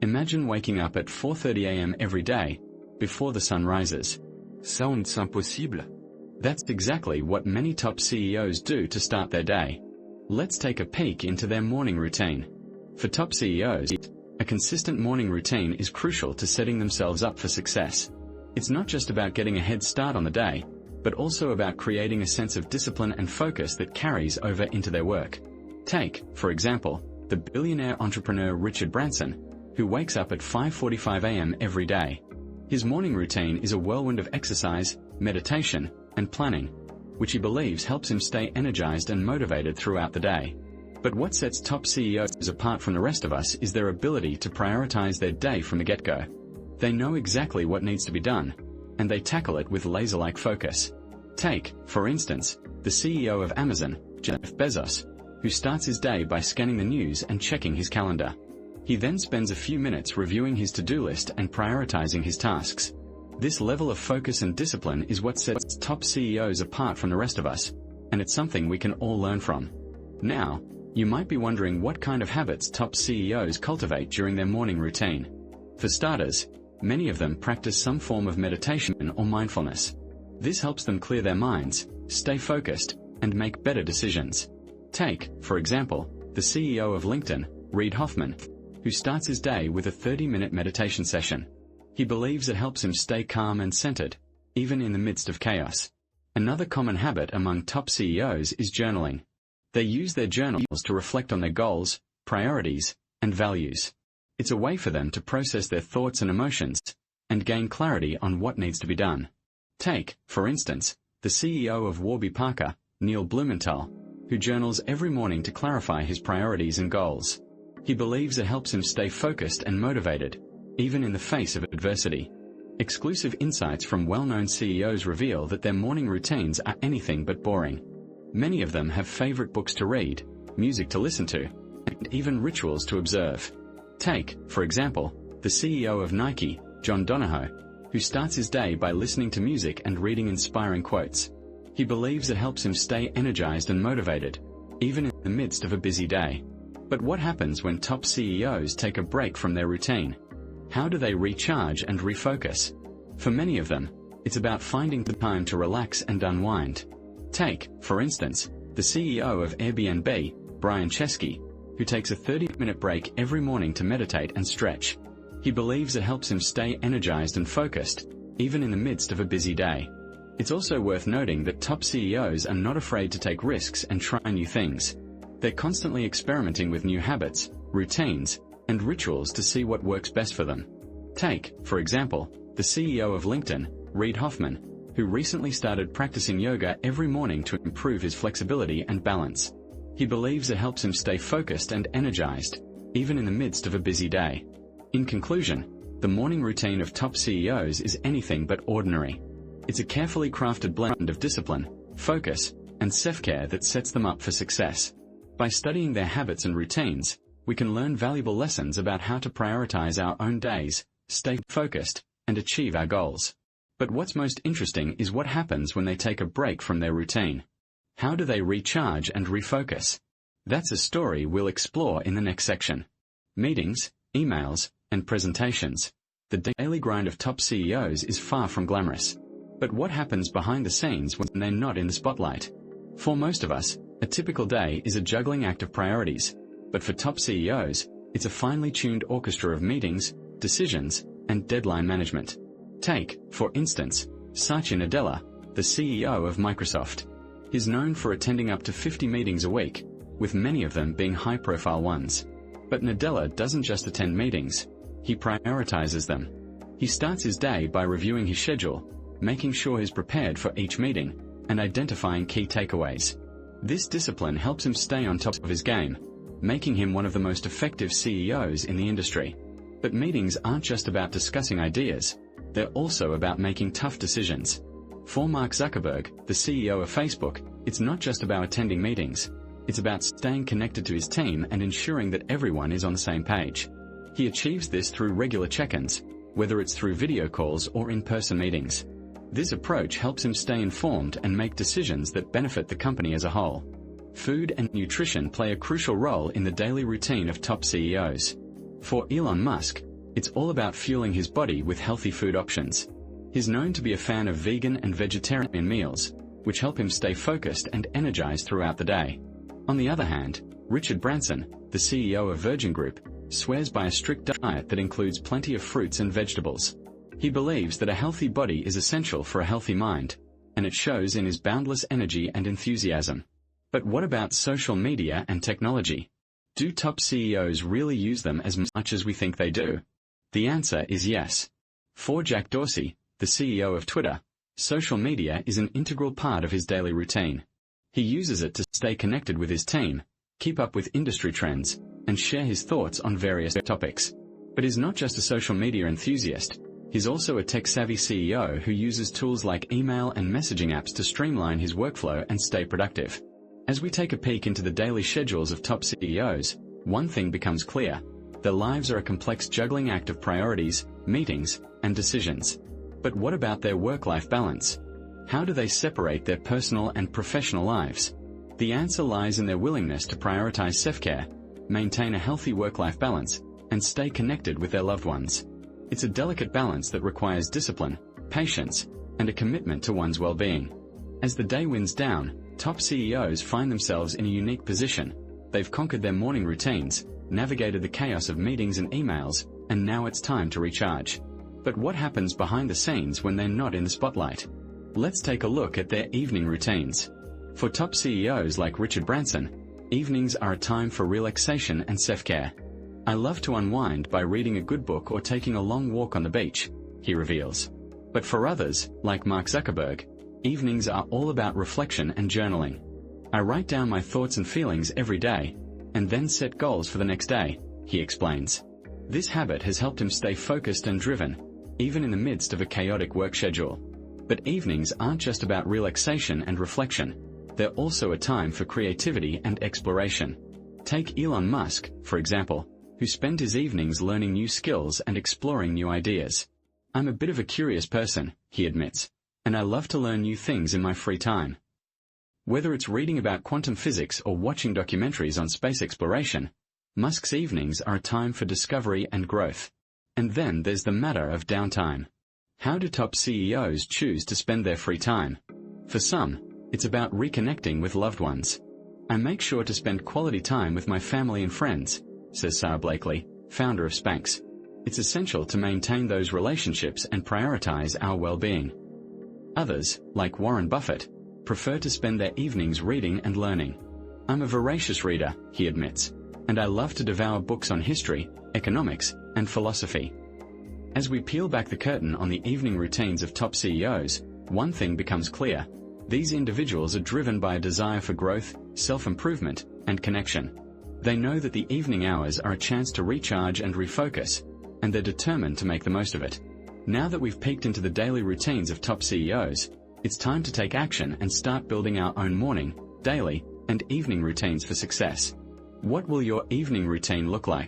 Imagine waking up at 4:30 a.m. every day, before the sun rises. Sounds impossible. That's exactly what many top CEOs do to start their day. Let's take a peek into their morning routine. For top CEOs, a consistent morning routine is crucial to setting themselves up for success. It's not just about getting a head start on the day, but also about creating a sense of discipline and focus that carries over into their work. Take, for example, the billionaire entrepreneur Richard Branson, who wakes up at 5:45 a.m. every day. His morning routine is a whirlwind of exercise, meditation, and planning, which he believes helps him stay energized and motivated throughout the day. But what sets top CEOs apart from the rest of us is their ability to prioritize their day from the get-go. They know exactly what needs to be done, and they tackle it with laser-like focus. Take, for instance, the CEO of Amazon, Jeff Bezos, who starts his day by scanning the news and checking his calendar. He then spends a few minutes reviewing his to-do list and prioritizing his tasks. This level of focus and discipline is what sets top CEOs apart from the rest of us, and it's something we can all learn from. Now, you might be wondering what kind of habits top CEOs cultivate during their morning routine. For starters, many of them practice some form of meditation or mindfulness. This helps them clear their minds, stay focused, and make better decisions. Take, for example, the CEO of LinkedIn, Reid Hoffman, who starts his day with a 30-minute meditation session. He believes it helps him stay calm and centered, even in the midst of chaos. Another common habit among top CEOs is journaling. They use their journals to reflect on their goals, priorities, and values. It's a way for them to process their thoughts and emotions, and gain clarity on what needs to be done. Take, for instance, the CEO of Warby Parker, Neil Blumenthal, who journals every morning to clarify his priorities and goals. He believes it helps him stay focused and motivated, even in the face of adversity. Exclusive insights from well-known CEOs reveal that their morning routines are anything but boring. Many of them have favorite books to read, music to listen to, and even rituals to observe. Take, for example, the CEO of Nike, John Donahoe, who starts his day by listening to music and reading inspiring quotes. He believes it helps him stay energized and motivated, even in the midst of a busy day. But what happens when top CEOs take a break from their routine? How do they recharge and refocus? For many of them, it's about finding the time to relax and unwind. Take, for instance, the CEO of Airbnb, Brian Chesky, who takes a 30-minute break every morning to meditate and stretch. He believes it helps him stay energized and focused, even in the midst of a busy day. It's also worth noting that top CEOs are not afraid to take risks and try new things. They're constantly experimenting with new habits, routines, and rituals to see what works best for them. Take, for example, the CEO of LinkedIn, Reid Hoffman, who recently started practicing yoga every morning to improve his flexibility and balance. He believes it helps him stay focused and energized, even in the midst of a busy day. In conclusion, the morning routine of top CEOs is anything but ordinary. It's a carefully crafted blend of discipline, focus, and self-care that sets them up for success. By studying their habits and routines, we can learn valuable lessons about how to prioritize our own days, stay focused, and achieve our goals. But what's most interesting is what happens when they take a break from their routine. How do they recharge and refocus? That's a story we'll explore in the next section. Meetings, emails, and presentations. The daily grind of top CEOs is far from glamorous. But what happens behind the scenes when they're not in the spotlight? For most of us, a typical day is a juggling act of priorities. But for top CEOs, it's a finely tuned orchestra of meetings, decisions, and deadline management. Take, for instance, Satya Nadella, the CEO of Microsoft. He's known for attending up to 50 meetings a week, with many of them being high-profile ones. But Nadella doesn't just attend meetings, he prioritizes them. He starts his day by reviewing his schedule, making sure he's prepared for each meeting, and identifying key takeaways. This discipline helps him stay on top of his game, making him one of the most effective CEOs in the industry. But meetings aren't just about discussing ideas, they're also about making tough decisions. For Mark Zuckerberg, the CEO of Facebook, it's not just about attending meetings, it's about staying connected to his team and ensuring that everyone is on the same page. He achieves this through regular check-ins, whether it's through video calls or in-person meetings. This approach helps him stay informed and make decisions that benefit the company as a whole. Food and nutrition play a crucial role in the daily routine of top CEOs. For Elon Musk, It's all about fueling his body with healthy food options. He's known to be a fan of vegan and vegetarian meals, which help him stay focused and energized throughout the day. On the other hand, Richard Branson, the CEO of Virgin Group, swears by a strict diet that includes plenty of fruits and vegetables. He believes that a healthy body is essential for a healthy mind, and it shows in his boundless energy and enthusiasm. But what about social media and technology? Do top CEOs really use them as much as we think they do? The answer is yes. For Jack Dorsey, the CEO of Twitter, social media is an integral part of his daily routine. He uses it to stay connected with his team, keep up with industry trends, and share his thoughts on various topics. But he's not just a social media enthusiast. He's also a tech-savvy CEO who uses tools like email and messaging apps to streamline his workflow and stay productive. As we take a peek into the daily schedules of top CEOs, one thing becomes clear. Their lives are a complex juggling act of priorities, meetings, and decisions. But what about their work-life balance? How do they separate their personal and professional lives? The answer lies in their willingness to prioritize self-care, maintain a healthy work-life balance, and stay connected with their loved ones. It's a delicate balance that requires discipline, patience, and a commitment to one's well-being. As the day winds down, top CEOs find themselves in a unique position. They've conquered their morning routines, navigated the chaos of meetings and emails, and now it's time to recharge. But what happens behind the scenes when they're not in the spotlight? Let's take a look at their evening routines. For top CEOs like Richard Branson, evenings are a time for relaxation and self-care. I love to unwind by reading a good book or taking a long walk on the beach, he reveals. But for others, like Mark Zuckerberg, evenings are all about reflection and journaling. I write down my thoughts and feelings every day, and then set goals for the next day, he explains. This habit has helped him stay focused and driven, even in the midst of a chaotic work schedule. But evenings aren't just about relaxation and reflection. They're also a time for creativity and exploration. Take Elon Musk, for example, who spent his evenings learning new skills and exploring new ideas. I'm a bit of a curious person, he admits, and I love to learn new things in my free time. Whether it's reading about quantum physics or watching documentaries on space exploration, Musk's evenings are a time for discovery and growth. And then there's the matter of downtime. How do top CEOs choose to spend their free time? For some, it's about reconnecting with loved ones. I make sure to spend quality time with my family and friends, says Sarah Blakely, founder of Spanx. It's essential to maintain those relationships and prioritize our well-being. Others, like Warren Buffett, prefer to spend their evenings reading and learning. I'm a voracious reader, he admits, and I love to devour books on history, economics, and philosophy. As we peel back the curtain on the evening routines of top CEOs, one thing becomes clear. These individuals are driven by a desire for growth, self-improvement, and connection. They know that the evening hours are a chance to recharge and refocus, and they're determined to make the most of it. Now that we've peeked into the daily routines of top CEOs, it's time to take action and start building our own morning, daily, and evening routines for success. What will your evening routine look like?